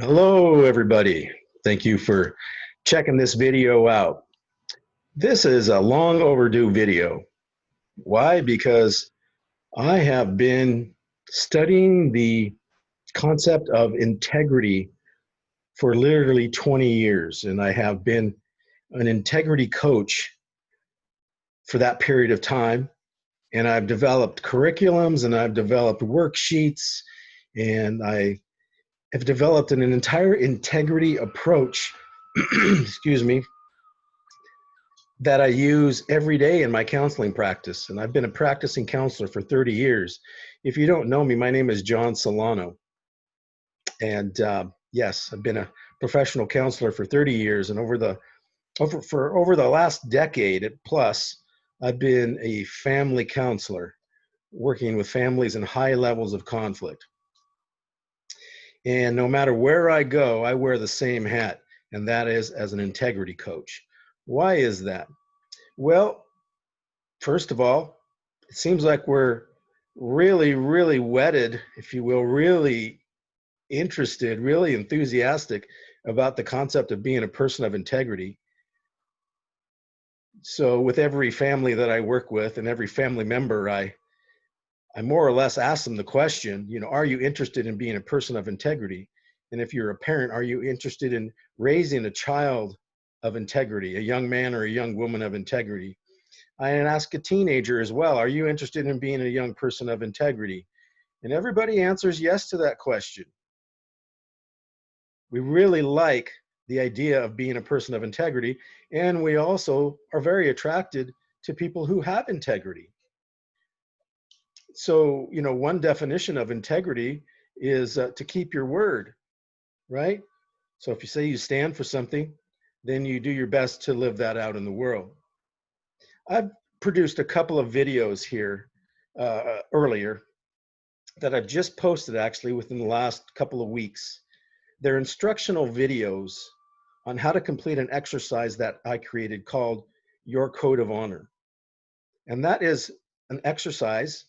Hello, everybody. Thank you for checking this video out. This is a long overdue video. Why? Because I have been studying the concept of integrity for literally 20 years, and I have been an integrity coach for that period of time. And I've developed curriculums and I've developed worksheets and I have developed an entire integrity approach, excuse me, that I use every day in my counseling practice. And I've been a practicing counselor for 30 years. If you don't know me, my name is John Solano. And yes, I've been a professional counselor for 30 years. And over the last decade plus, I've been a family counselor working with families in high levels of conflict. And no matter where I go, I wear the same hat, and that is as an integrity coach. Why is that? Well, first of all, it seems like we're really wedded, if you will, really interested, really enthusiastic about the concept of being a person of integrity. So with every family that I work with and every family member, I more or less ask them the question, are you interested in being a person of integrity? And if you're a parent, are you interested in raising a child of integrity, a young man or a young woman of integrity? I ask a teenager as well, are you interested in being a young person of integrity? And everybody answers yes to that question. We really like the idea of being a person of integrity, and we also are very attracted to people who have integrity. So, one definition of integrity is to keep your word, right? So if you say you stand for something, then you do your best to live that out in the world. I've produced a couple of videos here earlier that I've just posted actually within the last couple of weeks. They're instructional videos on how to complete an exercise that I created called Your Code of Honor. And that is an exercise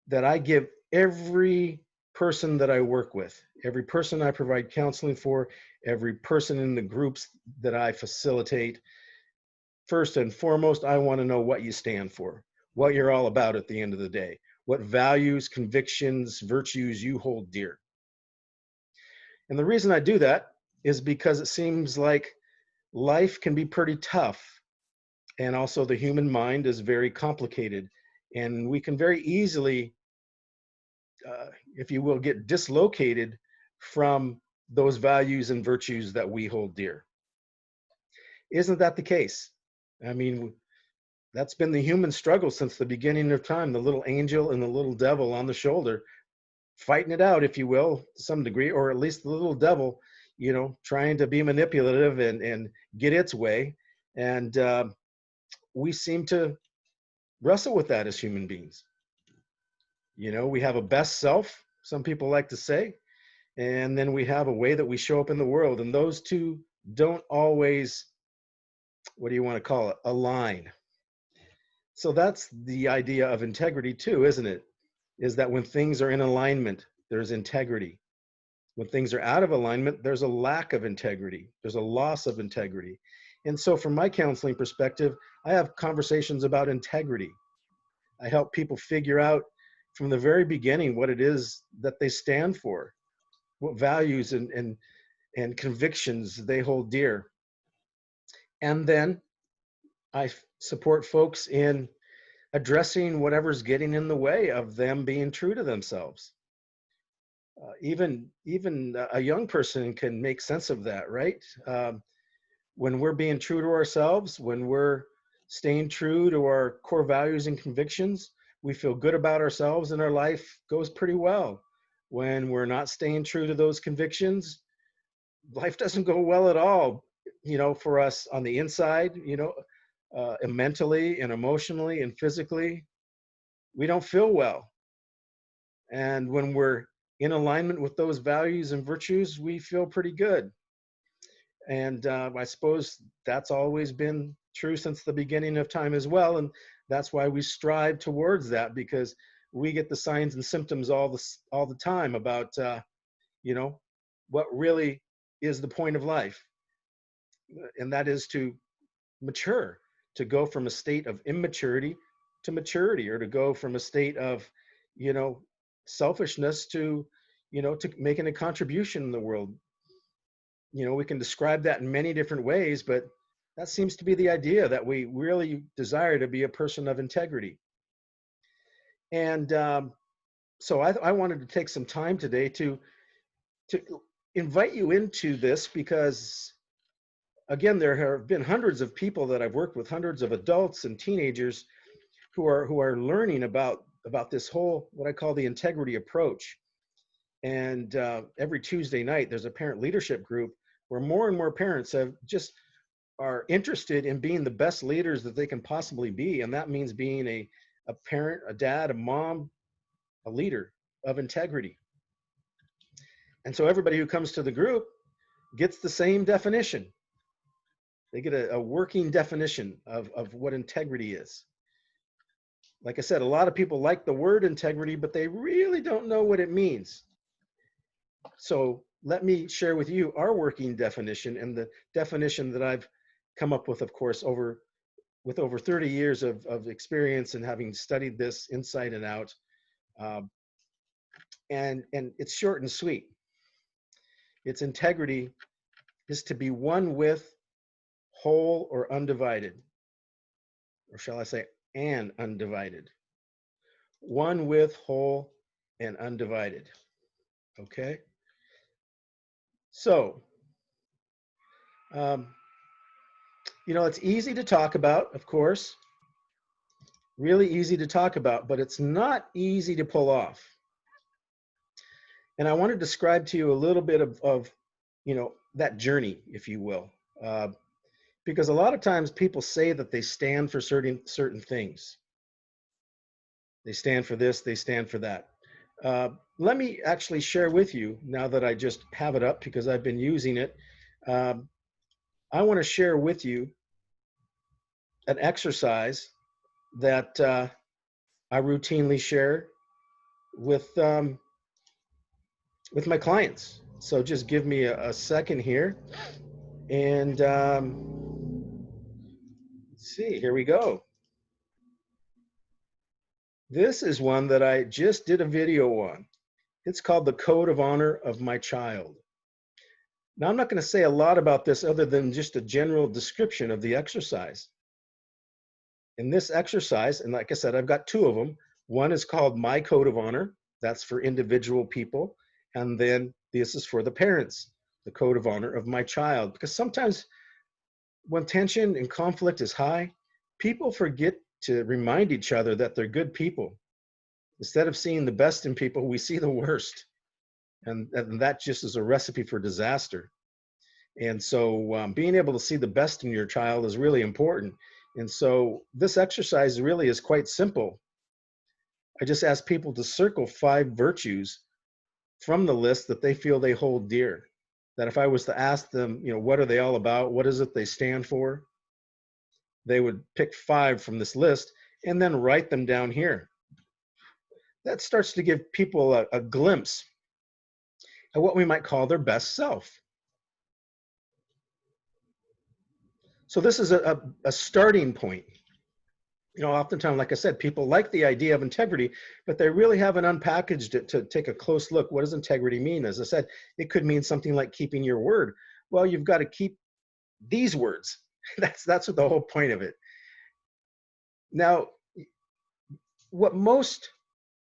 that I give every person that I work with, every person I provide counseling for, every person in the groups that I facilitate. First and foremost, I want to know what you stand for, what you're all about at the end of the day, what values, convictions, virtues you hold dear. And the reason I do that is because it seems like life can be pretty tough. And also the human mind is very complicated. And we can very easily, if you will, get dislocated from those values and virtues that we hold dear. Isn't that the case? I mean, that's been the human struggle since the beginning of time, the little angel and the little devil on the shoulder, fighting it out, if you will, to some degree, or at least the little devil, trying to be manipulative and get its way. And we seem to wrestle with that as human beings. We have a best self, some people like to say, and then we have a way that we show up in the world. And those two don't always, what do you want to call it, align. So that's the idea of integrity too, isn't it? Is that when things are in alignment, there's integrity. When things are out of alignment, there's a lack of integrity. There's a loss of integrity. And so from my counseling perspective, I have conversations about integrity. I help people figure out from the very beginning what it is that they stand for, what values and convictions they hold dear. And then I support folks in addressing whatever's getting in the way of them being true to themselves. Even a young person can make sense of that, right? When we're being true to ourselves, when we're staying true to our core values and convictions, we feel good about ourselves and our life goes pretty well. When we're not staying true to those convictions, life doesn't go well at all, for us on the inside, and mentally and emotionally and physically. We don't feel well. And when we're in alignment with those values and virtues, we feel pretty good. And I suppose that's always been true since the beginning of time as well. And that's why we strive towards that, because we get the signs and symptoms all the time about, what really is the point of life, and that is to mature, to go from a state of immaturity to maturity, or to go from a state of, you know, selfishness to, you know, to making a contribution in the world. You know, we can describe that in many different ways, but that seems to be the idea, that we really desire to be a person of integrity. And so I wanted to take some time today to invite you into this, because again, there have been hundreds of people that I've worked with, hundreds of adults and teenagers who are learning about this whole, what I call the integrity approach. And every Tuesday night, there's a parent leadership group where more and more parents have just are interested in being the best leaders that they can possibly be. And that means being a parent, a dad, a mom, a leader of integrity. And so everybody who comes to the group gets the same definition. They get a working definition of what integrity is. Like I said, a lot of people like the word integrity, but they really don't know what it means. So let me share with you our working definition, and the definition that I've come up with, of course, with over 30 years of experience and having studied this inside and out. And it's short and sweet. Its integrity is to be one with, whole, or undivided. Or shall I say, and undivided. One with, whole, and undivided. Okay? So, you know, it's easy to talk about, of course, really easy to talk about, but it's not easy to pull off. And I want to describe to you a little bit of you know, that journey, if you will, because a lot of times people say that they stand for certain things. They stand for this, they stand for that. Let me actually share with you, now that I just have it up because I've been using it. I want to share with you an exercise that I routinely share with my clients. So just give me a second here, and let's see, here we go. This is one that I just did a video on. It's called The Code of Honor of My Child. Now, I'm not going to say a lot about this other than just a general description of the exercise. In this exercise, and like I said, I've got two of them. One is called My Code of Honor. That's for individual people. And then this is for the parents, the code of honor of my child. Because sometimes when tension and conflict is high, people forget to remind each other that they're good people. Instead of seeing the best in people, we see the worst. And that just is a recipe for disaster. And so being able to see the best in your child is really important. And so this exercise really is quite simple. I just ask people to circle 5 virtues from the list that they feel they hold dear. That if I was to ask them, you know, what are they all about? What is it they stand for? They would pick 5 from this list and then write them down here. That starts to give people a glimpse at what we might call their best self. So this is a starting point. You know, oftentimes, like I said, people like the idea of integrity, but they really haven't unpackaged it to take a close look. What does integrity mean? As I said, it could mean something like keeping your word. Well, you've got to keep these words. That's what the whole point of it. Now, what most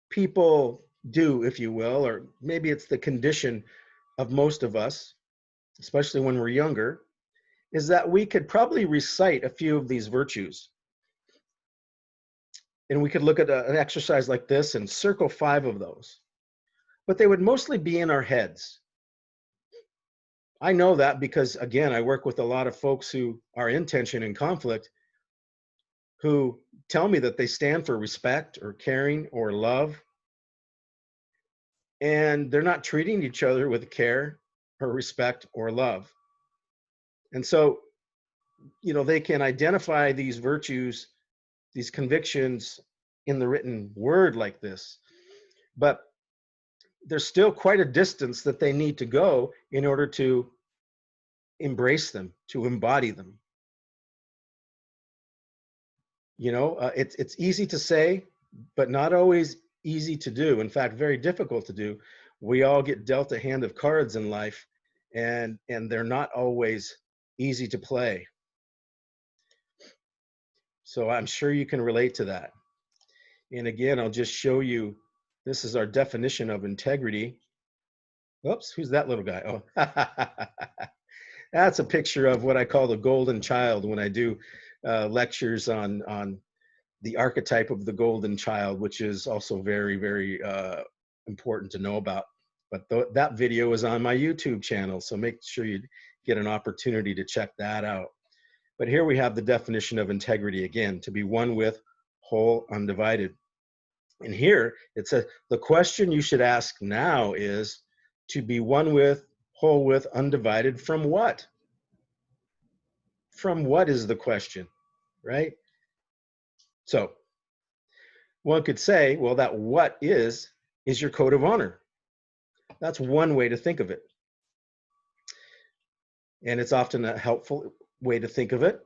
people do, if you will, or maybe it's the condition of most of us, especially when we're younger, is that we could probably recite a few of these virtues. And we could look at an exercise like this and circle 5 of those. But they would mostly be in our heads. I know that because, again, I work with a lot of folks who are in tension and conflict, who tell me that they stand for respect or caring or love. And they're not treating each other with care or respect or love. And so, you know, they can identify these virtues, these convictions in the written word like this. But there's still quite a distance that they need to go in order to embrace them, to embody them. It's easy to say, but not always easy to do. In fact, very difficult to do. We all get dealt a hand of cards in life, and they're not always easy to play. So I'm sure you can relate to that. And again, I'll just show you, this is our definition of integrity. Oops, who's that little guy? Oh, that's a picture of what I call the golden child when I do lectures on the archetype of the golden child, which is also very, very important to know about. But that video is on my YouTube channel, so make sure you get an opportunity to check that out. But here we have the definition of integrity again, to be one with, whole, undivided. And here it says, the question you should ask now is to be one with, whole with, undivided from what? From what is the question, right? So one could say, well, that what is your code of honor. That's one way to think of it. And it's often a helpful way to think of it.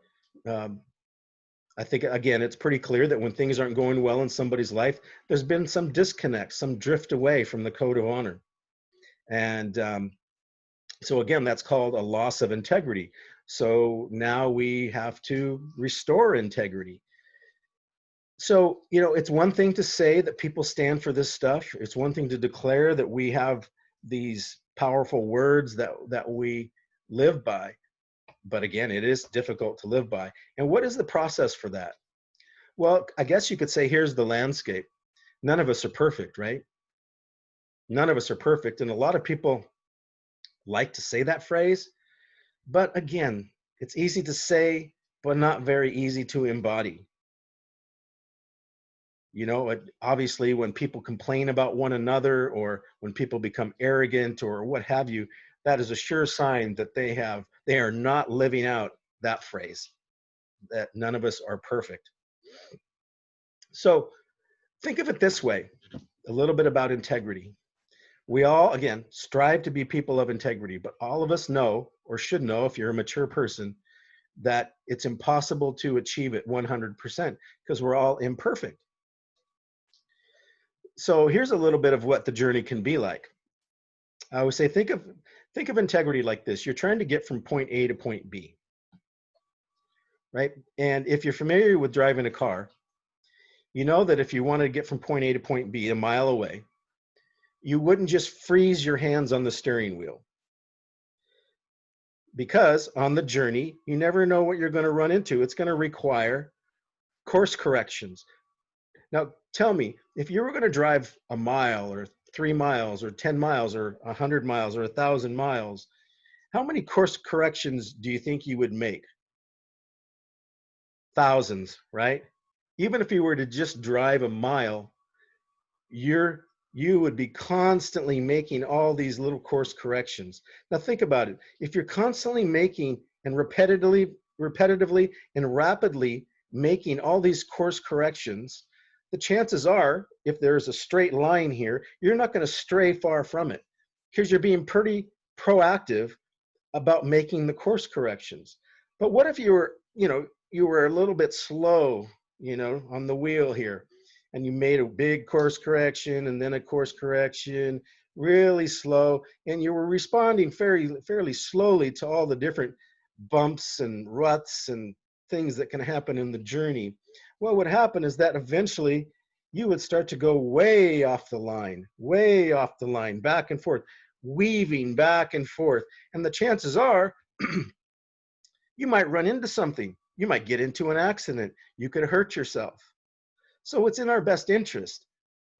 I think, again, it's pretty clear that when things aren't going well in somebody's life, there's been some disconnect, some drift away from the code of honor. And so again, that's called a loss of integrity. So now we have to restore integrity. So, it's one thing to say that people stand for this stuff. It's one thing to declare that we have these powerful words that we live by. But again, it is difficult to live by. And what is the process for that? Well, I guess you could say, here's the landscape. None of us are perfect, right? None of us are perfect. And a lot of people like to say that phrase. But again, it's easy to say, but not very easy to embody. Obviously, when people complain about one another, or when people become arrogant or what have you, that is a sure sign that they are not living out that phrase, that none of us are perfect. So think of it this way, a little bit about integrity. We all, again, strive to be people of integrity, but all of us know, or should know if you're a mature person, that it's impossible to achieve it 100% because we're all imperfect. So here's a little bit of what the journey can be like. I would say, think of integrity like this. You're trying to get from point A to point B, right? And if you're familiar with driving a car, you know that if you want to get from point A to point B, a mile away, you wouldn't just freeze your hands on the steering wheel. Because on the journey, you never know what you're going to run into. It's going to require course corrections. Now, tell me, if you were going to drive a mile or 3 miles or 10 miles or 100 miles or 1,000 miles, how many course corrections do you think you would make? Thousands, right? Even if you were to just drive a mile, you would be constantly making all these little course corrections. Now think about it. If you're constantly making and repetitively and rapidly making all these course corrections, the chances are, if there's a straight line here, you're not going to stray far from it because you're being pretty proactive about making the course corrections. But what if you were a little bit slow, on the wheel here, and you made a big course correction and then a course correction, really slow, and you were responding fairly slowly to all the different bumps and ruts and things that can happen in the journey. What would happen is that eventually you would start to go way off the line, back and forth, weaving back and forth. And the chances are you might run into something. You might get into an accident. You could hurt yourself. So it's in our best interest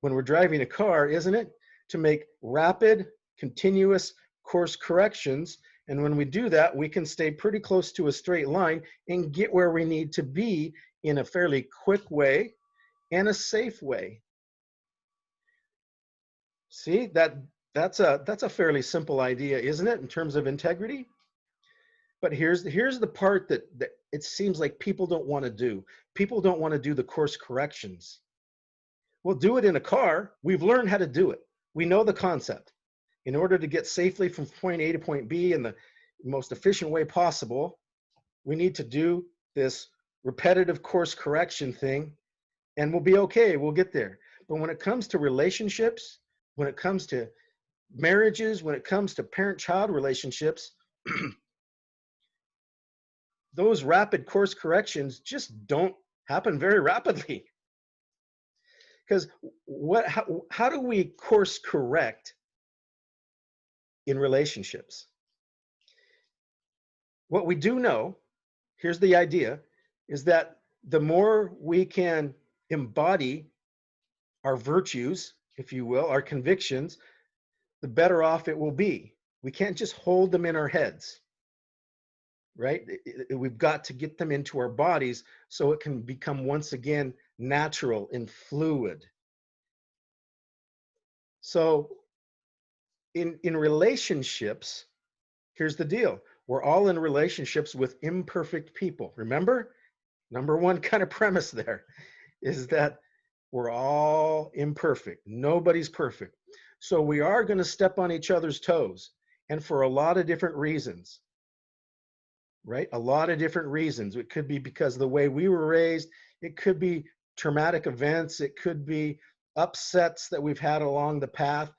when we're driving a car, isn't it, to make rapid, continuous course corrections. And when we do that, we can stay pretty close to a straight line and get where we need to be in a fairly quick way and a safe way. See, that's a fairly simple idea, isn't it, in terms of integrity? But here's the part that it seems like people don't want to do. People don't want to do the course corrections. We'll do it in a car. We've learned how to do it. We know the concept. In order to get safely from point A to point B in the most efficient way possible, we need to do this repetitive course correction thing, and we'll be okay. We'll get there. But when it comes to relationships, when it comes to marriages, when it comes to parent-child relationships, those rapid course corrections just don't happen very rapidly. Because how do we course correct in relationships? What we do know, here's the idea, is that the more we can embody our virtues, if you will, our convictions, the better off it will be. We can't just hold them in our heads, right? We've got to get them into our bodies so it can become once again natural and fluid. So in relationships, here's the deal. We're all in relationships with imperfect people. Remember? Number one kind of premise there is that we're all imperfect. Nobody's perfect. So we are going to step on each other's toes, and for a lot of different reasons, right? A lot of different reasons. It could be because of the way we were raised. It could be traumatic events. It could be upsets that we've had along the path,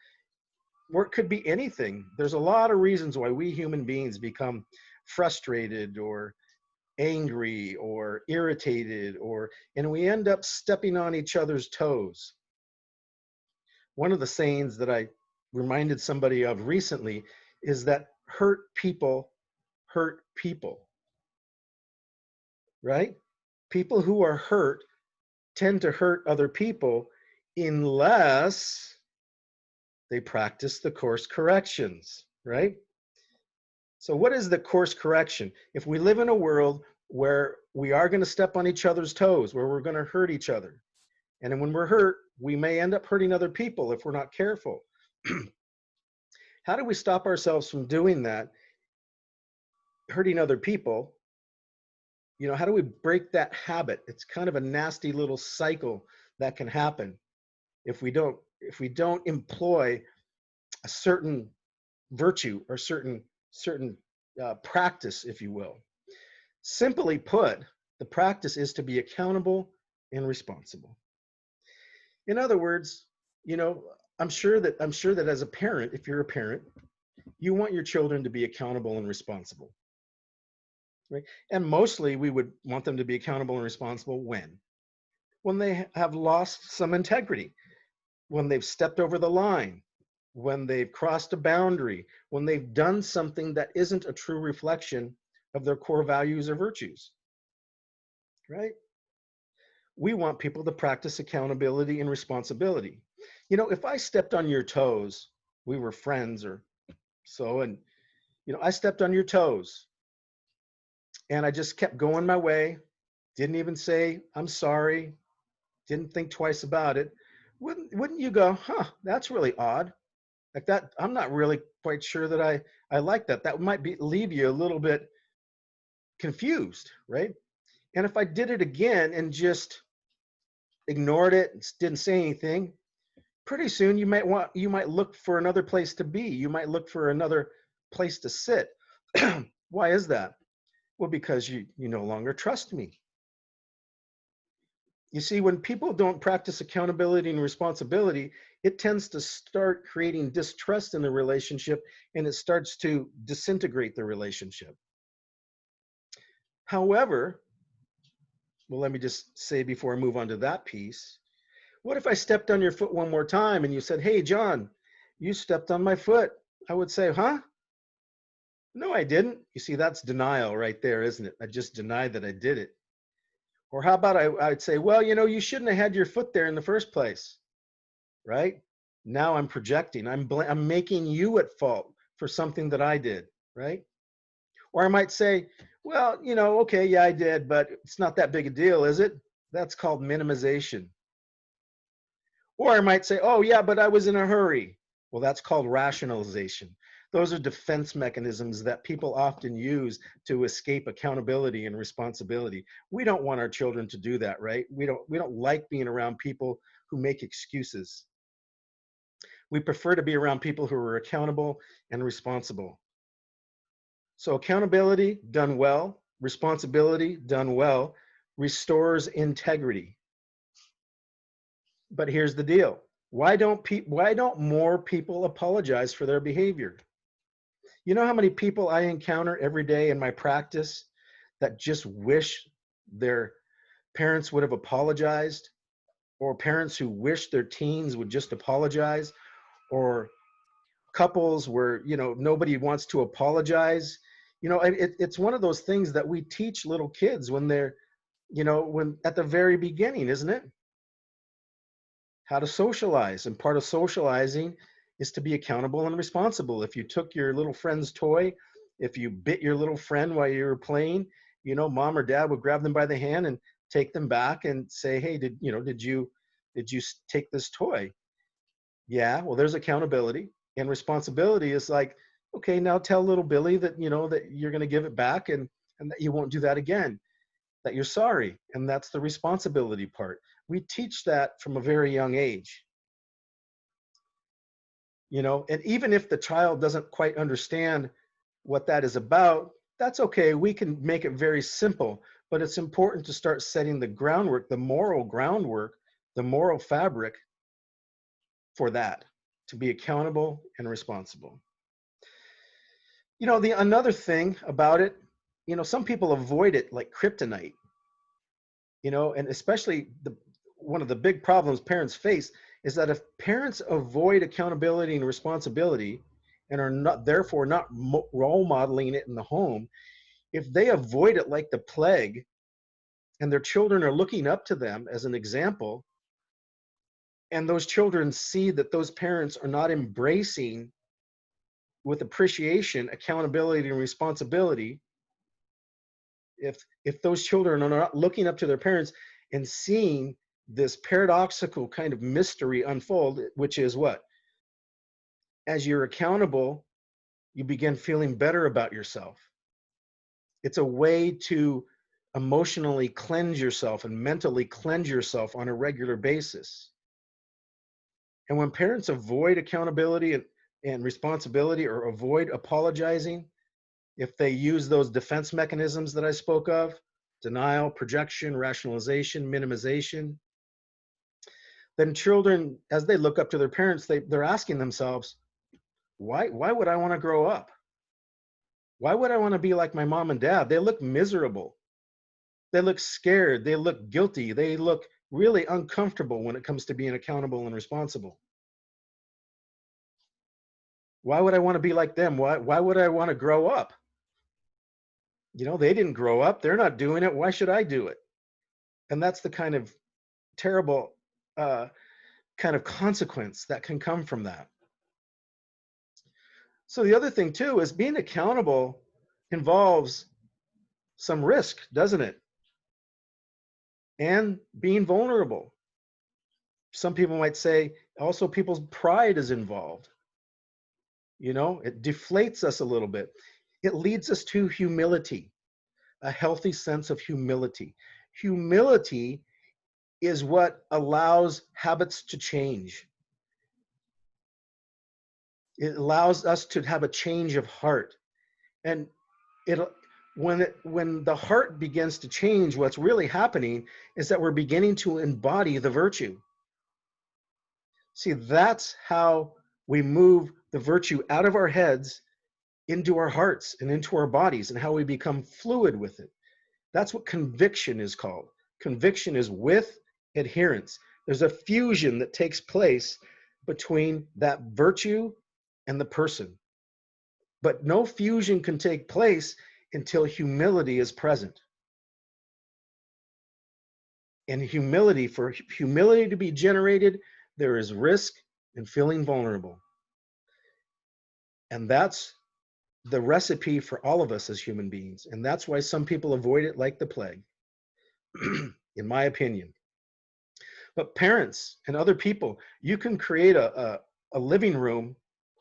or it could be anything. There's a lot of reasons why we human beings become frustrated or angry or irritated, and we end up stepping on each other's toes. One of the sayings that I reminded somebody of recently is that hurt people, right? People who are hurt tend to hurt other people unless they practice the course corrections, right? So what is the course correction? If we live in a world where we are going to step on each other's toes, where we're going to hurt each other, and then when we're hurt, we may end up hurting other people if we're not careful. How do we stop ourselves from doing that, hurting other people? You know, how do we break that habit? It's kind of a nasty little cycle that can happen if we don't employ a certain virtue or certain practice, if you will. Simply put, the practice is to be accountable and responsible. In other words, you know, I'm sure that as a parent, if you're a parent, you want your children to be accountable and responsible, right? And mostly we would want them to be accountable and responsible when they have lost some integrity, when they've stepped over the line, when they've crossed a boundary, when they've done something that isn't a true reflection of their core values or virtues, right? We want people to practice accountability and responsibility. You know, if I stepped on your toes, we were friends or so, and, you know, I stepped on your toes and I just kept going my way, didn't even say, I'm sorry, didn't think twice about it. Wouldn't you go, huh, that's really odd? Like that, I'm not really quite sure that I like that. That might leave you a little bit confused, right? And if I did it again and just ignored it and didn't say anything, pretty soon you might look for another place to be. You might look for another place to sit. Why is that? Well, because you no longer trust me. You see, when people don't practice accountability and responsibility, it tends to start creating distrust in the relationship, and it starts to disintegrate the relationship. However, well, let me just say before I move on to that piece, what if I stepped on your foot one more time and you said, hey, John, you stepped on my foot? I would say, huh? No, I didn't. You see, that's denial right there, isn't it? I just denied that I did it. Or how about I'd say, well, you know, you shouldn't have had your foot there in the first place, right? Now I'm projecting. I'm making you at fault for something that I did, right? Or I might say, well, you know, okay, yeah, I did, but it's not that big a deal, is it? That's called minimization. Or I might say, oh, yeah, but I was in a hurry. Well, that's called rationalization. Those are defense mechanisms that people often use to escape accountability and responsibility. We don't want our children to do that, right? We don't like being around people who make excuses. We prefer to be around people who are accountable and responsible. So accountability done well, responsibility done well, restores integrity. But here's the deal. Why don't more people apologize for their behavior? You know how many people I encounter every day in my practice that just wish their parents would have apologized, or parents who wish their teens would just apologize, or couples where, nobody wants to apologize. It's one of those things that we teach little kids when they're, when at the very beginning, isn't it? How to socialize. And part of socializing is to be accountable and responsible. If you took your little friend's toy, if you bit your little friend while you were playing, mom or dad would grab them by the hand and take them back and say, hey, did you take this toy? Yeah, well, there's accountability. And responsibility is like, okay, now tell little Billy that, that you're going to give it back, and that you won't do that again, that you're sorry. And that's the responsibility part. We teach that from a very young age. And even if the child doesn't quite understand what that is about, that's okay. We can make it very simple, but it's important to start setting the groundwork, the moral groundwork, the moral fabric for that, to be accountable and responsible. Another thing about it, some people avoid it like kryptonite, and especially one of the big problems parents face is that if parents avoid accountability and responsibility and are not, therefore not role modeling it in the home, if they avoid it like the plague and their children are looking up to them as an example, and those children see that those parents are not embracing with appreciation, accountability, and responsibility, if those children are not looking up to their parents and seeing this paradoxical kind of mystery unfold, which is what? As you're accountable, you begin feeling better about yourself. It's a way to emotionally cleanse yourself and mentally cleanse yourself on a regular basis. And when parents avoid accountability and responsibility, or avoid apologizing, if they use those defense mechanisms that I spoke of, denial, projection, rationalization, minimization, then children, as they look up to their parents, they're asking themselves, why would I want to grow up? Why would I want to be like my mom and dad? They look miserable. They look scared. They look guilty. They look really uncomfortable when it comes to being accountable and responsible. Why would I want to be like them? Why would I want to grow up? They didn't grow up. They're not doing it. Why should I do it? And that's the kind of terrible kind of consequence that can come from that. So the other thing too is being accountable involves some risk, doesn't it? And being vulnerable. Some people might say also people's pride is involved. It deflates us a little bit. It leads us to humility, a healthy sense of humility. Humility is what allows habits to change. It allows us to have a change of heart. And when the heart begins to change, what's really happening is that we're beginning to embody the virtue. See, that's how we move the virtue out of our heads into our hearts and into our bodies, and how we become fluid with it. That's what conviction is called. Conviction is with adherence. There's a fusion that takes place between that virtue and the person. But no fusion can take place until humility is present. And for humility to be generated, there is risk and feeling vulnerable. And that's the recipe for all of us as human beings. And that's why some people avoid it like the plague, in my opinion. But parents and other people, you can create a living room.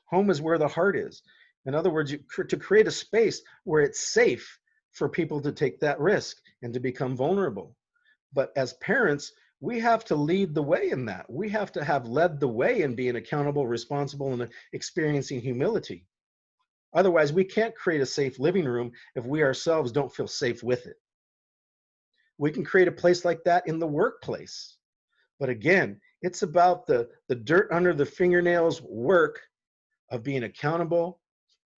Home is where the heart is. In other words, to create a space where it's safe for people to take that risk and to become vulnerable. But as parents, we have to lead the way in that. We have to have led the way in being accountable, responsible, and experiencing humility. Otherwise, we can't create a safe living room if we ourselves don't feel safe with it. We can create a place like that in the workplace. But again, it's about the dirt under the fingernails work of being accountable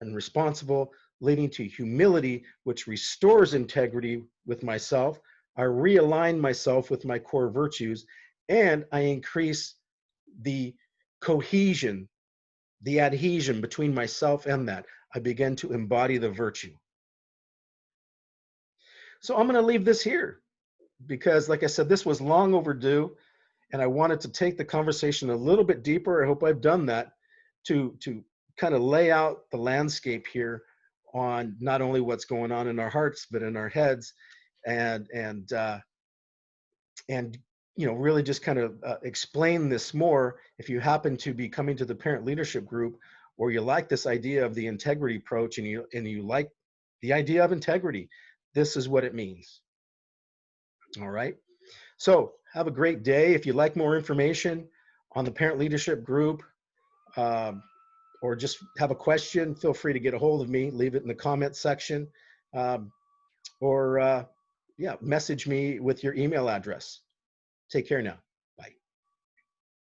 and responsible, leading to humility, which restores integrity with myself. I realign myself with my core virtues, and I increase the cohesion, the adhesion between myself and that. I begin to embody the virtue. So I'm going to leave this here because, like I said, this was long overdue, and I wanted to take the conversation a little bit deeper. I hope I've done that to kind of lay out the landscape here on not only what's going on in our hearts but in our heads, and really just kind of explain this more. If you happen to be coming to the parent leadership group, or you like this idea of the integrity approach, and you like the idea of integrity, this is what it means. All right. So have a great day. If you'd like more information on the parent leadership group, um, or just have a question, feel free to get a hold of me. Leave it in the comment section, um, or message me with your email address. Take care now.